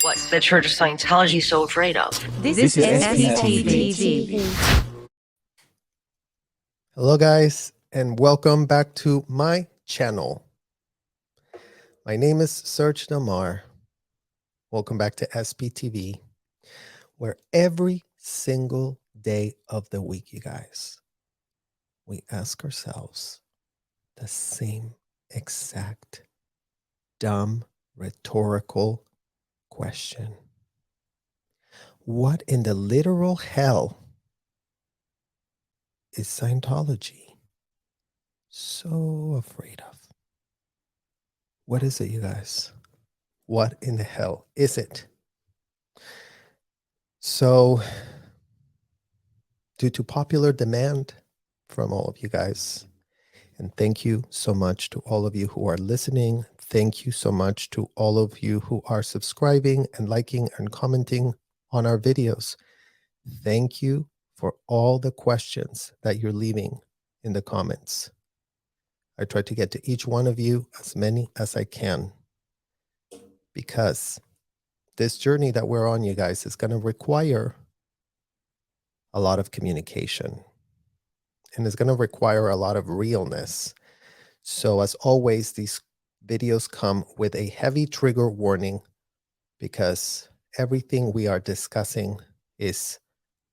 what the Church of Scientology is so afraid of. This is SPTV. Hello guys, and welcome back to my channel. My name is Serge Namar. Welcome back to SPTV, where every single day of the week, you guys, we ask ourselves the same exact dumb rhetorical question. What in the literal hell is Scientology so afraid of? What is it, you guys? What in the hell is it? So, due to popular demand from all of you guys, and thank you so much to all of you who are listening. Thank you so much to all of you who are subscribing and liking and commenting on our videos. Thank you for all the questions that you're leaving in the comments. I try to get to each one of you, as many as I can, because this journey that we're on, you guys, is going to require a lot of communication, and it's going to require a lot of realness. So as always, these videos come with a heavy trigger warning, because everything we are discussing is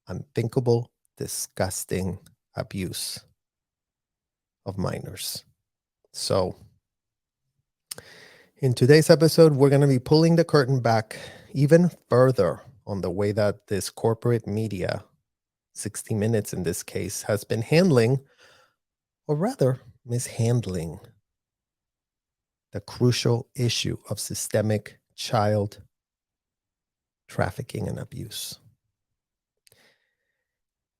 unthinkable, disgusting abuse of minors. So in today's episode, we're going to be pulling the curtain back even further on the way that this corporate media, 60 Minutes in this case, has been handling, or rather mishandling, the crucial issue of systemic child trafficking and abuse.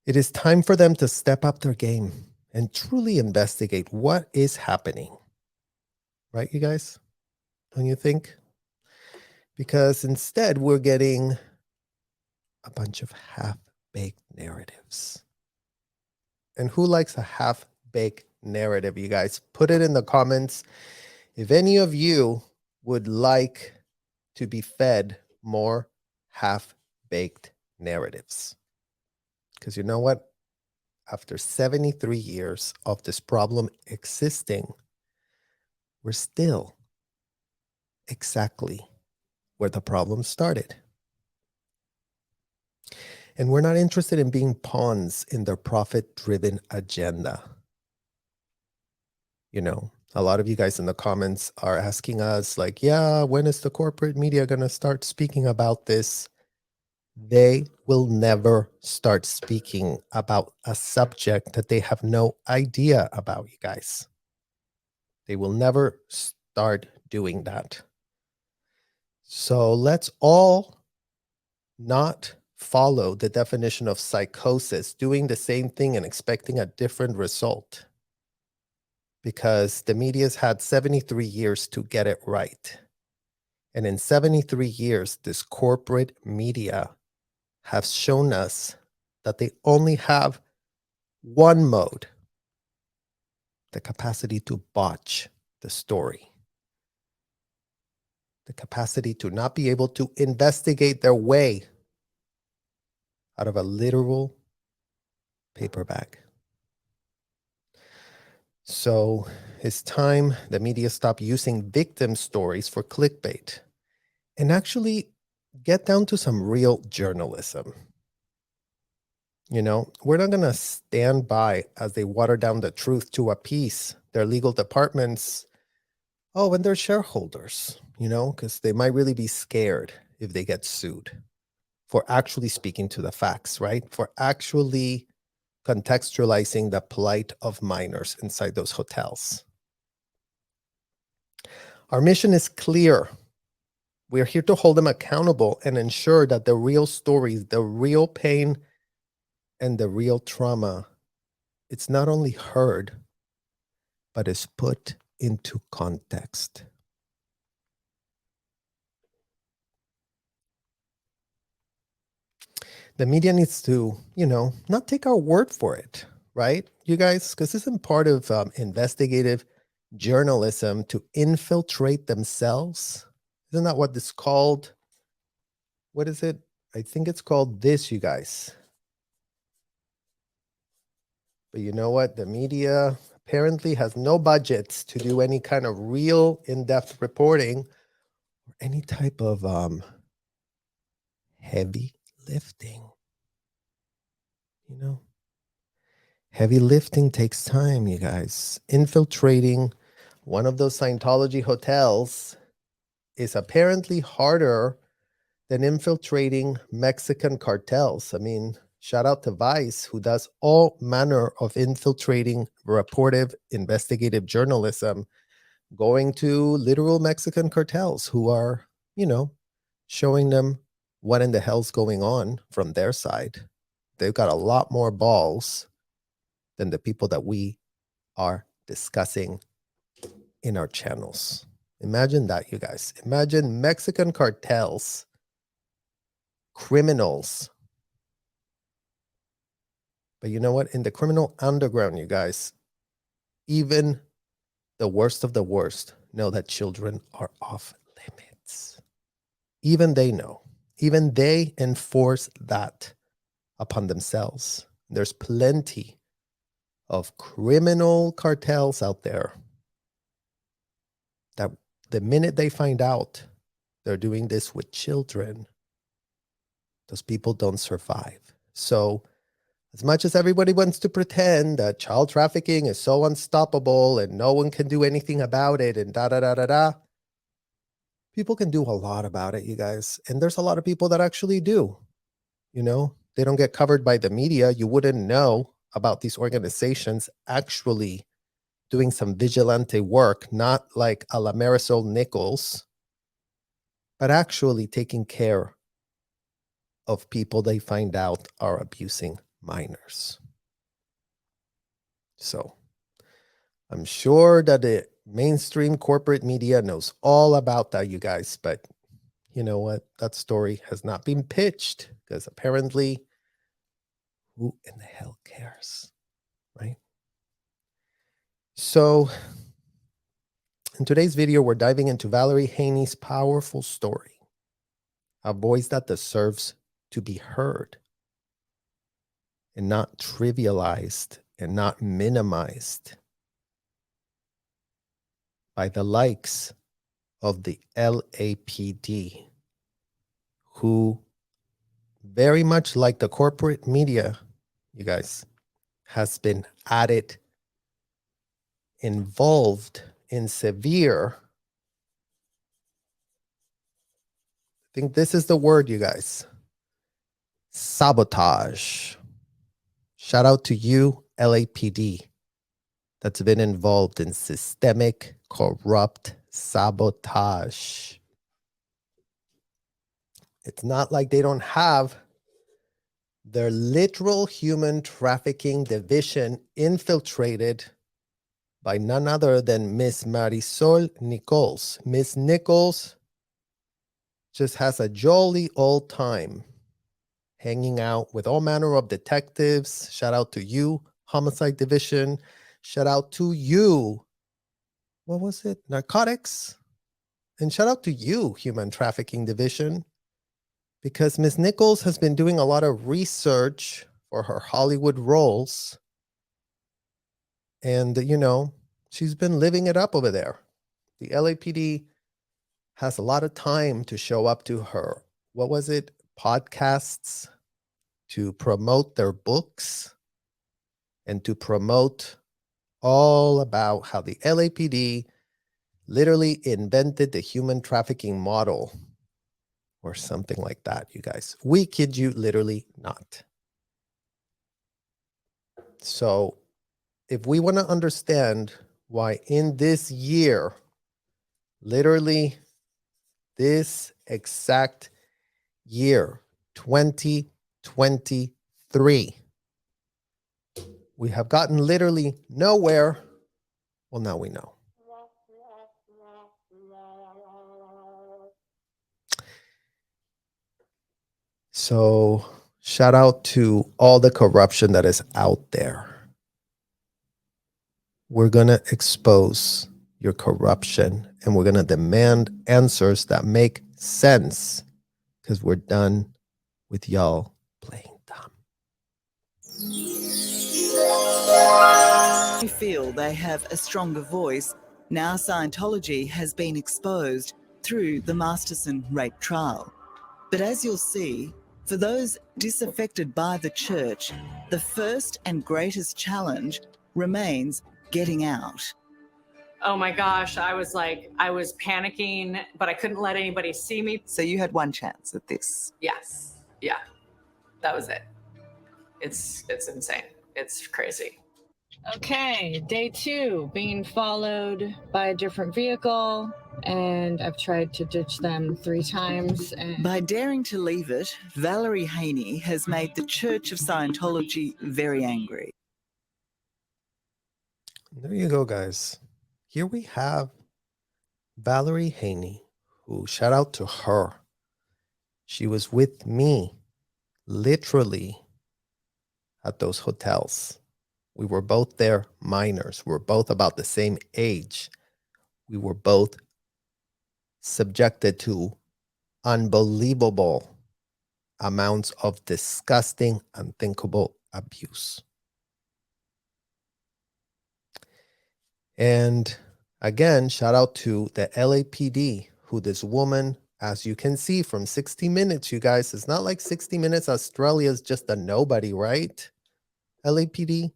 It is time for them to step up their game and truly investigate what is happening. Right, you guys? Don't you think? Because instead, we're getting a bunch of half-baked narratives. And who likes a half-baked narrative, you guys? Put it in the comments. If any of you would like to be fed more half-baked narratives. Because you know what? After 73 years of this problem existing, we're still exactly where the problem started. And we're not interested in being pawns in their profit-driven agenda. You know, a lot of you guys in the comments are asking us, like, yeah, when is the corporate media going to start speaking about this? They will never start speaking about a subject that they have no idea about, you guys. They will never start doing that. So let's all not follow the definition of psychosis, doing the same thing and expecting a different result. Because the media's had 73 years to get it right. And in 73 years, this corporate media have shown us that they only have one mode: the capacity to botch the story. The capacity to not be able to investigate their way out of a literal paper bag. So it's time the media stop using victim stories for clickbait and actually get down to some real journalism. You know, we're not going to stand by as they water down the truth to appease their legal departments. Oh, and their shareholders, you know, because they might really be scared if they get sued for actually speaking to the facts, right? For actually contextualizing the plight of minors inside those hotels. Our mission is clear. We're here to hold them accountable and ensure that the real stories, the real pain, and the real trauma, it's not only heard, but is put into context. The media needs to, you know, not take our word for it, right? You guys, because this isn't part of investigative journalism to infiltrate themselves. Isn't that what this called? what is it? I think it's called This, you guys. But you know what? The media apparently has no budgets to do any kind of real in-depth reporting or any type of heavy lifting. You know, heavy lifting takes time, you guys. Infiltrating one of those Scientology hotels is apparently harder than infiltrating Mexican cartels. I mean, shout out to Vice, who does all manner of infiltrating, reportive, investigative journalism, going to literal Mexican cartels who are, showing them what in the hell's going on from their side. They've got a lot more balls than the people that we are discussing in our channels. Imagine that, you guys. Imagine Mexican cartels, criminals. But you know what? In the criminal underground, you guys, even the worst of the worst know that children are off limits. Even they know. Even they enforce that upon themselves. There's plenty of criminal cartels out there that the minute they find out they're doing this with children, those people don't survive. So as much as everybody wants to pretend that child trafficking is so unstoppable and no one can do anything about it and da da da da da, people can do a lot about it, you guys. And there's a lot of people that actually do. They don't get covered by the media. You wouldn't know about these organizations actually doing some vigilante work, not like a la Marisol Nichols, but actually taking care of people they find out are abusing minors. So I'm sure that the mainstream corporate media knows all about that, you guys, but you know what? That story has not been pitched because apparently, who in the hell cares, right? So in today's video, we're diving into Valerie Haney's powerful story, a voice that deserves to be heard and not trivialized and not minimized by the likes of the LAPD, who very much like the corporate media, you guys, has been at it, involved in severe, I think this is the word, you guys, sabotage. Shout out to you, LAPD, that's been involved in systemic, corrupt sabotage. It's not like they don't have their literal human trafficking division infiltrated by none other than Miss Marisol Nichols. Miss Nichols just has a jolly old time hanging out with all manner of detectives. Shout out to you, Homicide Division. Shout out to you, what was it? Narcotics. And shout out to you, Human Trafficking Division, because Miss Nichols has been doing a lot of research for her Hollywood roles. And, she's been living it up over there. The LAPD has a lot of time to show up to her, what was it, podcasts, to promote their books and to promote all about how the LAPD literally invented the human trafficking model or something like that, you guys. We kid you literally not. So if we want to understand why in this year, literally this exact year, 2023, we have gotten literally nowhere, well, now we know. So shout out to all the corruption that is out there. We're going to expose your corruption and we're going to demand answers that make sense because we're done with y'all playing dumb. They feel they have a stronger voice. Now Scientology has been exposed through the Masterson rape trial. But as you'll see, for those disaffected by the church, the first and greatest challenge remains getting out. Oh my gosh, I was panicking, but I couldn't let anybody see me. So you had one chance at this. Yes. Yeah. That was it. It's insane. It's crazy. Okay, day 2, being followed by a different vehicle, and I've tried to ditch them 3 times. By daring to leave it, Valerie Haney has made the Church of Scientology very angry. There you go, guys. Here we have Valerie Haney, who, shout out to her. She was with me, literally, at those hotels. We were both there, minors. We were both about the same age. We were both subjected to unbelievable amounts of disgusting, unthinkable abuse. And again, shout out to the LAPD, who this woman, as you can see from 60 Minutes, you guys, it's not like 60 Minutes Australia is just a nobody, right? LAPD.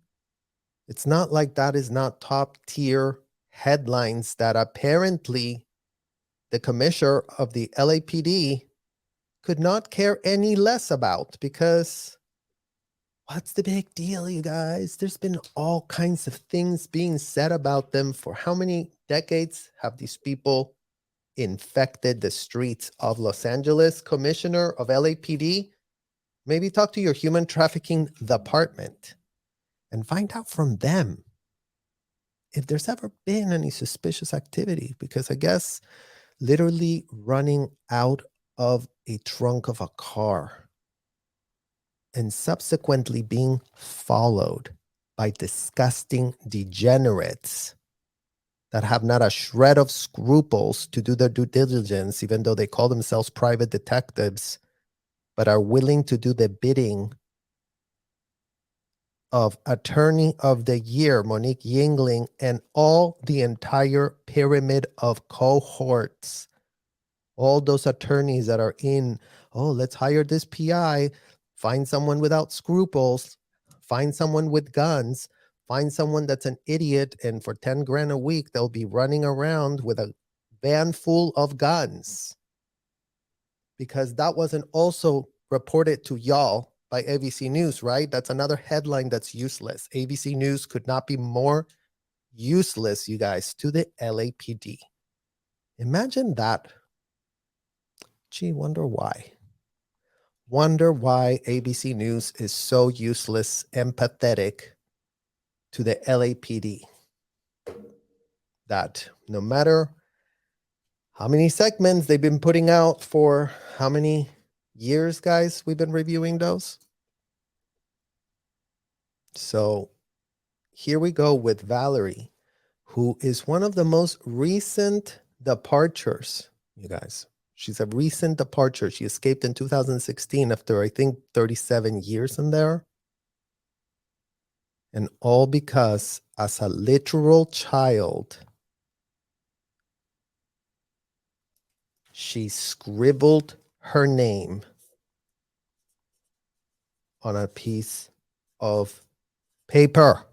It's not like that is not top tier headlines that apparently the commissioner of the LAPD could not care any less about, because what's the big deal, you guys? There's been all kinds of things being said about them. For how many decades have these people infected the streets of Los Angeles? Commissioner of LAPD, maybe talk to your human trafficking department and find out from them if there's ever been any suspicious activity, because I guess literally running out of a trunk of a car and subsequently being followed by disgusting degenerates that have not a shred of scruples to do their due diligence, even though they call themselves private detectives, but are willing to do the bidding of Attorney of the Year, Monique Yingling, and all the entire pyramid of cohorts. All those attorneys that are in, oh, let's hire this PI, find someone without scruples, find someone with guns, find someone that's an idiot, and for 10 grand a week, they'll be running around with a van full of guns. Because that wasn't also reported to y'all by ABC News, right? That's another headline that's useless. ABC News could not be more useless, you guys, to the LAPD. Imagine that. Gee, wonder why. Wonder why ABC News is so useless, empathetic to the LAPD. That no matter how many segments they've been putting out for how many years, guys, we've been reviewing those. So here we go with Valerie, who is one of the most recent departures, you guys. She's a recent departure. She escaped in 2016 after, I think, 37 years in there. And all because, as a literal child, she scribbled her name on a piece of paper.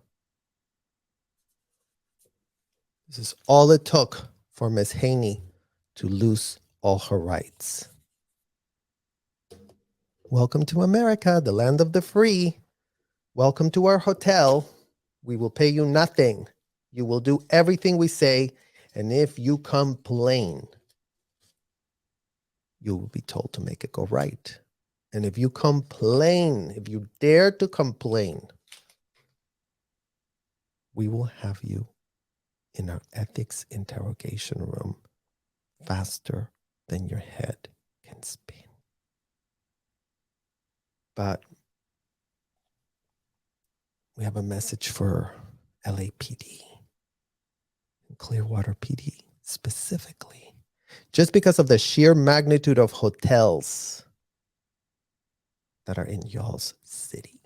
This is all it took for Miss Haney to lose all her rights. Welcome to America, the land of the free. Welcome to our hotel. We will pay you nothing. You will do everything we say. And if you complain, you will be told to make it go right. And if you complain, if you dare to complain, we will have you in our ethics interrogation room faster than your head can spin. But we have a message for LAPD and Clearwater PD specifically. just because of the sheer magnitude of hotels that are in y'all's city.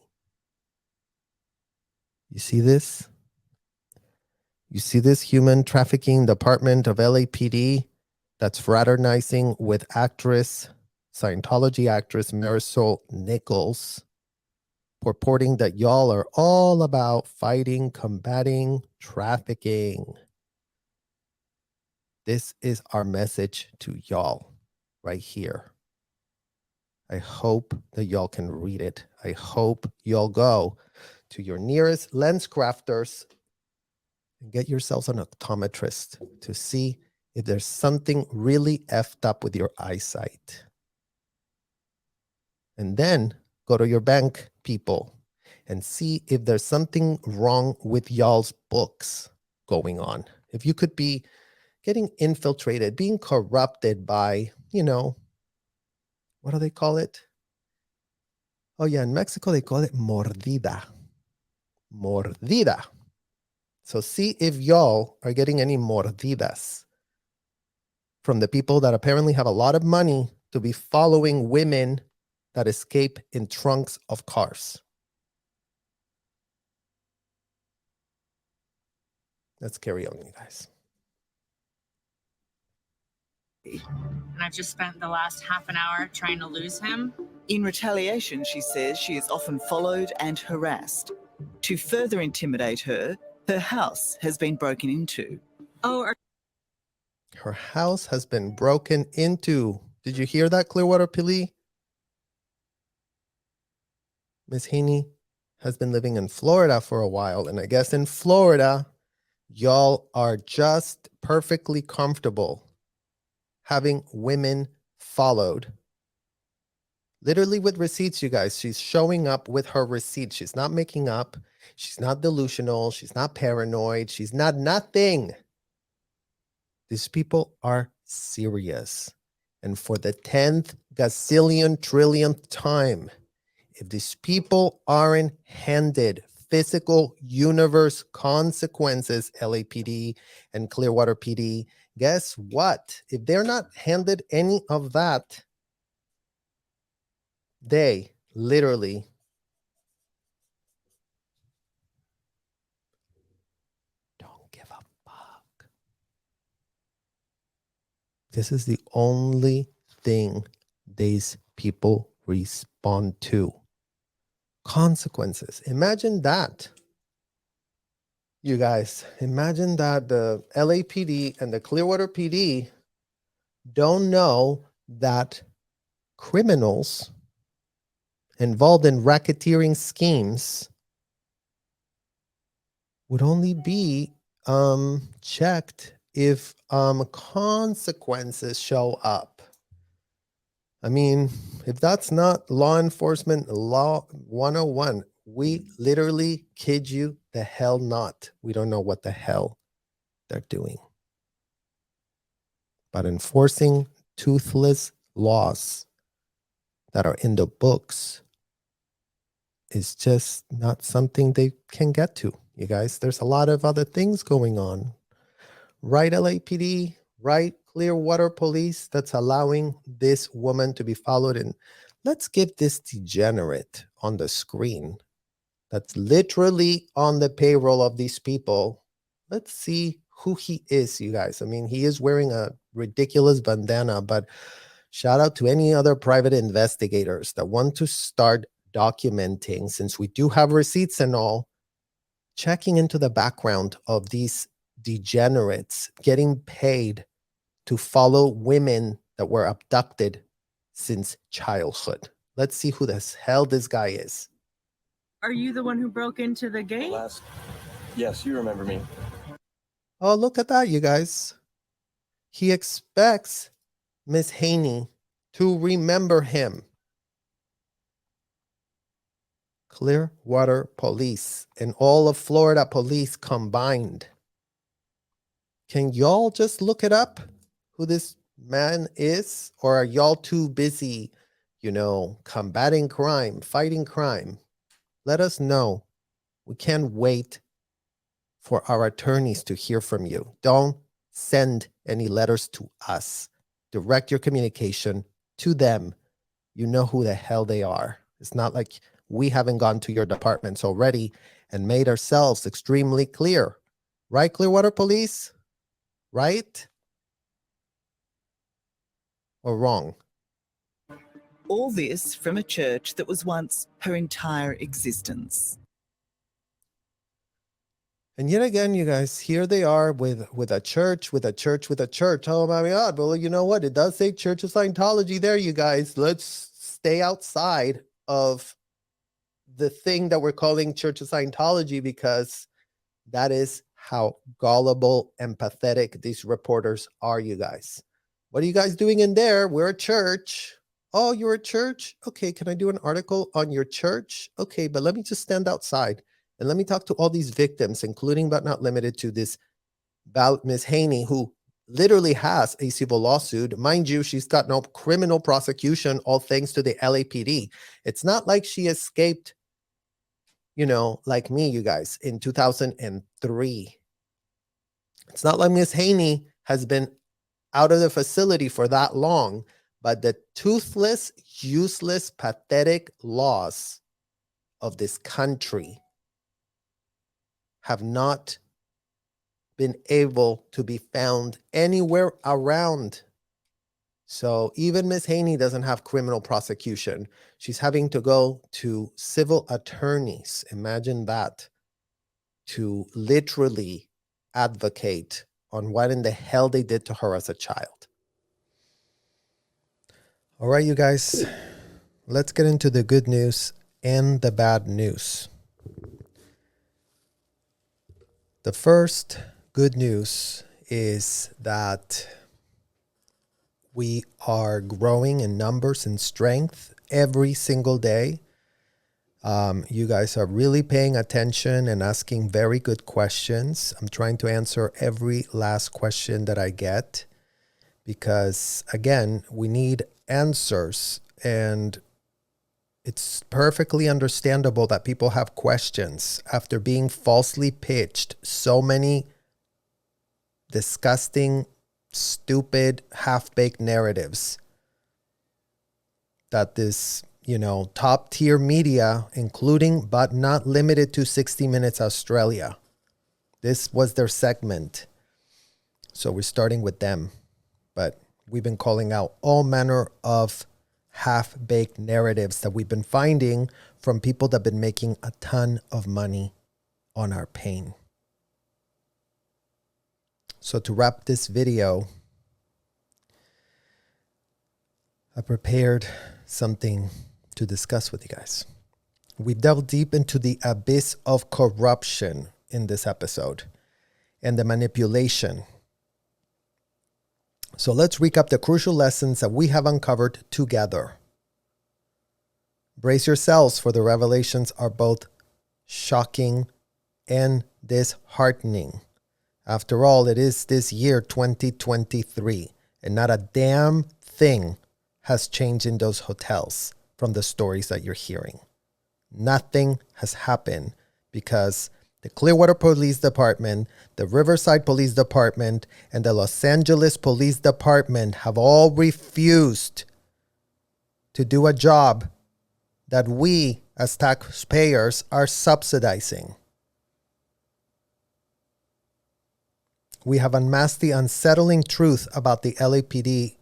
You see this? You see this human trafficking department of LAPD that's fraternizing with Scientology actress Marisol Nichols, purporting that y'all are all about fighting, combating trafficking. This is our message to y'all right here. I hope that y'all can read it. I hope y'all go to your nearest lens crafters and get yourselves an optometrist to see if there's something really effed up with your eyesight. And then go to your bank people and see if there's something wrong with y'all's books going on. If you could be getting infiltrated, being corrupted by, what do they call it? Oh yeah, in Mexico they call it mordida. Mordida. So see if y'all are getting any mordidas from the people that apparently have a lot of money to be following women that escape in trunks of cars. Let's carry on, you guys. And I've just spent the last half an hour trying to lose him. In retaliation, she says she is often followed and harassed. To further intimidate her, her house has been broken into. Her house has been broken into. Did you hear that, Clearwater Pili? Miss Haney has been living in Florida for a while, and I guess in Florida, y'all are just perfectly comfortable having women followed. Literally with receipts, you guys. She's showing up with her receipts. She's not making up. She's not delusional. She's not paranoid. She's not nothing. These people are serious. And for the 10th gazillion trillionth time, if these people aren't handed physical universe consequences, LAPD and Clearwater PD, guess what? If they're not handed any of that, they literally don't give a fuck. This is the only thing these people respond to. Consequences. Imagine that. You guys, imagine that the LAPD and the Clearwater PD don't know that criminals involved in racketeering schemes would only be checked if consequences show up. I mean, if that's not law enforcement law 101, we literally kid you the hell not. We don't know what the hell they're doing. But enforcing toothless laws that are in the books is just not something they can get to, you guys. There's a lot of other things going on. Right, LAPD? Right, Clearwater Police, that's allowing this woman to be followed. And let's give this degenerate on the screen that's literally on the payroll of these people. Let's see who he is, you guys. I mean, he is wearing a ridiculous bandana, but shout out to any other private investigators that want to start documenting, since we do have receipts and all, checking into the background of these degenerates getting paid to follow women that were abducted since childhood. Let's see who the hell this guy is. Are you the one who broke into the gate? Yes, you remember me. Oh, look at that, you guys. He expects Miss Haney to remember him. Clearwater Police and all of Florida police combined. Can y'all just look it up, who this man is? Or are y'all too busy, combating crime, fighting crime? Let us know. We can't wait for our attorneys to hear from you. Don't send any letters to us. direct your communication to them. You know who the hell they are. It's not like we haven't gone to your departments already and made ourselves extremely clear. Right, Clearwater Police? Right? Or wrong? All this from a church that was once her entire existence. And yet again, you guys, here they are with a church. Oh my God. Well, you know what? It does say Church of Scientology there, you guys. Let's stay outside of the thing that we're calling Church of Scientology, because that is how gullible and pathetic these reporters are, you guys. What are you guys doing in there? We're a church. Oh, you're a church? Okay, can I do an article on your church? Okay, but let me just stand outside and let me talk to all these victims, including but not limited to this Miss Haney, who literally has a civil lawsuit. Mind you, she's got no criminal prosecution, all thanks to the LAPD. It's not like she escaped, like me, you guys, in 2003. It's not like Miss Haney has been out of the facility for that long, but the toothless, useless, pathetic laws of this country have not been able to be found anywhere around. So even Miss Haney doesn't have criminal prosecution. She's having to go to civil attorneys. Imagine that, to literally advocate on what in the hell they did to her as a child. All right, you guys, let's get into the good news and the bad news. The first good news is that we are growing in numbers and strength every single day. You guys are really paying attention and asking very good questions. I'm trying to answer every last question that I get because, again, we need answers, and it's perfectly understandable that people have questions after being falsely pitched so many disgusting, stupid, half-baked narratives that this, top tier media, including but not limited to 60 Minutes Australia, this was their segment. So we're starting with them. But we've been calling out all manner of half-baked narratives that we've been finding from people that have been making a ton of money on our pain. So to wrap this video, I prepared something to discuss with you guys. We delved deep into the abyss of corruption in this episode and the manipulation. So let's recap the crucial lessons that we have uncovered together. Brace yourselves, for the revelations are both shocking and disheartening. After all, it is this year 2023, and not a damn thing has changed in those hotels from the stories that you're hearing. Nothing has happened because the Clearwater Police Department, the Riverside Police Department, and the Los Angeles Police Department have all refused to do a job that we as taxpayers are subsidizing. We have unmasked the unsettling truth about the LAPD,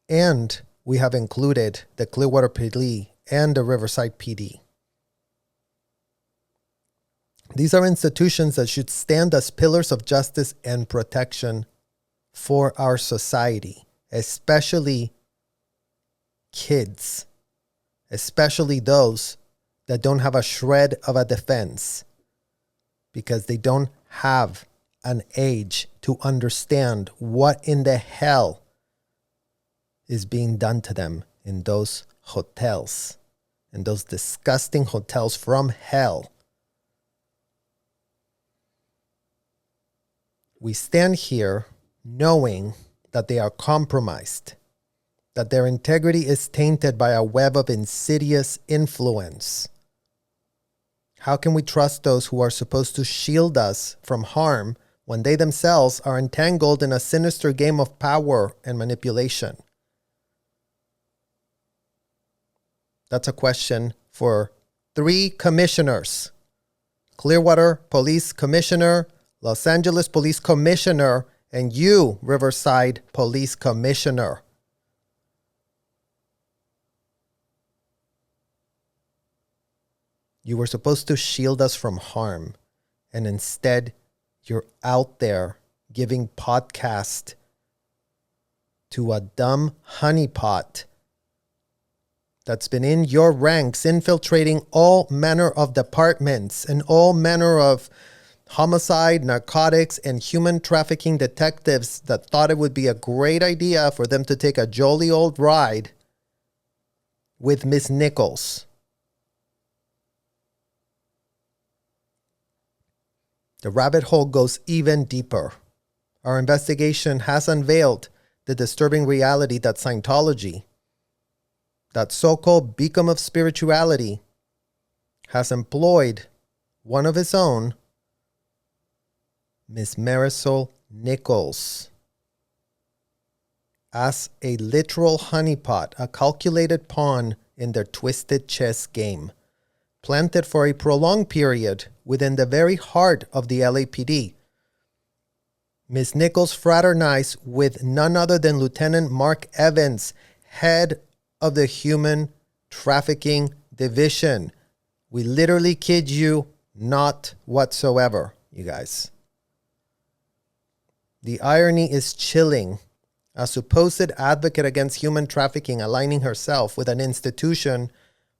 and we have included the Clearwater PD and the Riverside PD. These are institutions that should stand as pillars of justice and protection for our society, especially kids, especially those that don't have a shred of a defense because they don't have an age to understand what in the hell is being done to them in those hotels, in those disgusting hotels from hell. We stand here knowing that they are compromised, that their integrity is tainted by a web of insidious influence. How can we trust those who are supposed to shield us from harm when they themselves are entangled in a sinister game of power and manipulation? That's a question for 3 commissioners. Clearwater Police Commissioner, Los Angeles Police Commissioner, and you, Riverside Police Commissioner. You were supposed to shield us from harm, and instead you're out there giving podcast to a dumb honeypot that's been in your ranks, infiltrating all manner of departments and all manner of homicide, narcotics, and human trafficking detectives that thought it would be a great idea for them to take a jolly old ride with Miss Nichols. The rabbit hole goes even deeper. Our investigation has unveiled the disturbing reality that Scientology, that so-called beacon of spirituality, has employed one of its own, Miss Marisol Nichols, as a literal honeypot, a calculated pawn in their twisted chess game, planted for a prolonged period within the very heart of the LAPD. Miss Nichols fraternized with none other than Lieutenant Mark Evans, head of the Human Trafficking Division. We literally kid you not whatsoever, you guys. The irony is chilling. A supposed advocate against human trafficking aligning herself with an institution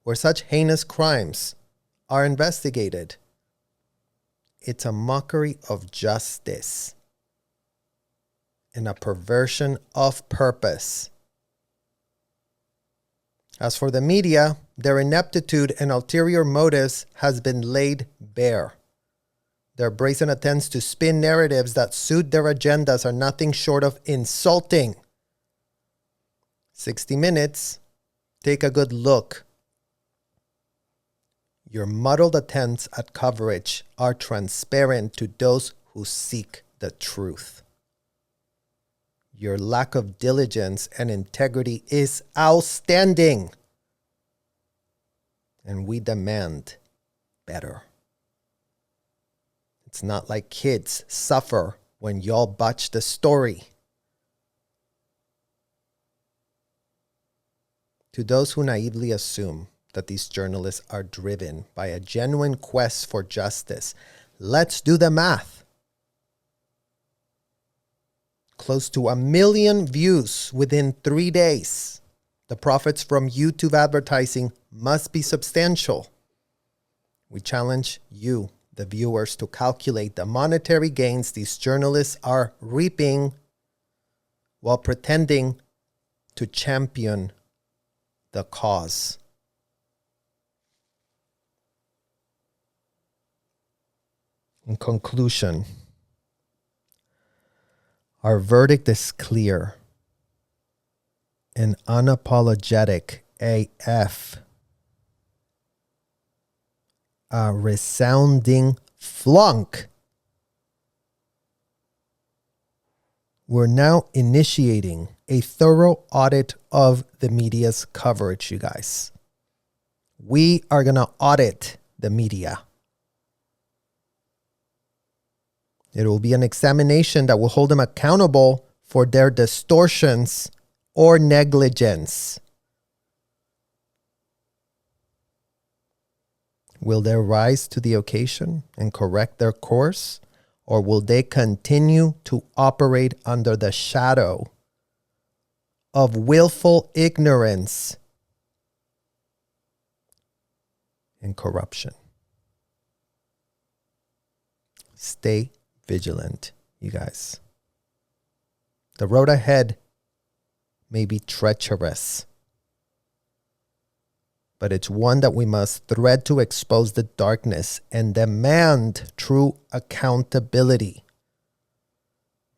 where such heinous crimes are investigated. It's a mockery of justice and a perversion of purpose. As for the media, their ineptitude and ulterior motives has been laid bare. Their brazen attempts to spin narratives that suit their agendas are nothing short of insulting. 60 Minutes, take a good look. Your muddled attempts at coverage are transparent to those who seek the truth. Your lack of diligence and integrity is outstanding. And we demand better. It's not like kids suffer when y'all botch the story. To those who naively assume that these journalists are driven by a genuine quest for justice, let's do the math. Close to 1 million views within 3 days. The profits from YouTube advertising must be substantial. We challenge you, the viewers, to calculate the monetary gains these journalists are reaping while pretending to champion the cause. In conclusion, our verdict is clear and unapologetic AF. A resounding flunk. We're now initiating a thorough audit of the media's coverage, you guys. We are going to audit the media. It will be an examination that will hold them accountable for their distortions or negligence. Will they rise to the occasion and correct their course? Or will they continue to operate under the shadow of willful ignorance and corruption? Stay vigilant, you guys. The road ahead may be treacherous, but it's one that we must thread to expose the darkness and demand true accountability.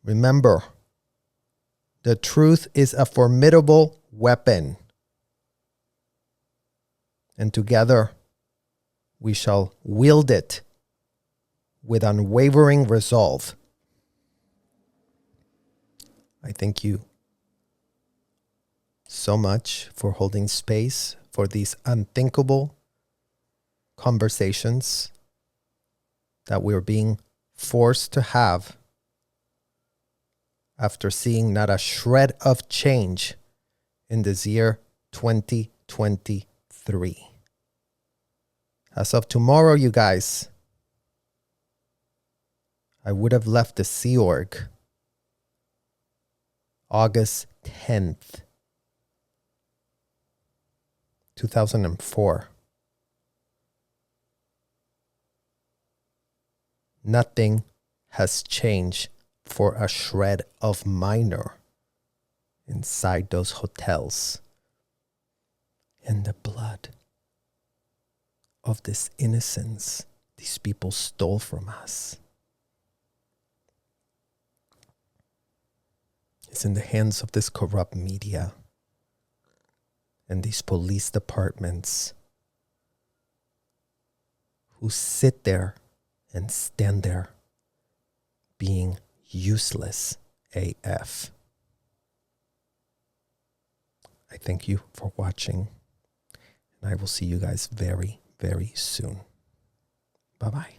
Remember, the truth is a formidable weapon, and together we shall wield it with unwavering resolve. I thank you so much for holding space for these unthinkable conversations that we're being forced to have after seeing not a shred of change in this year 2023. As of tomorrow, you guys, I would have left the Sea Org August 10th, 2004. Nothing has changed for a shred of minor inside those hotels. And the blood of this innocence these people stole from us is in the hands of this corrupt media and these police departments who sit there and stand there being useless AF. I thank you for watching, and I will see you guys very, very soon. Bye-bye.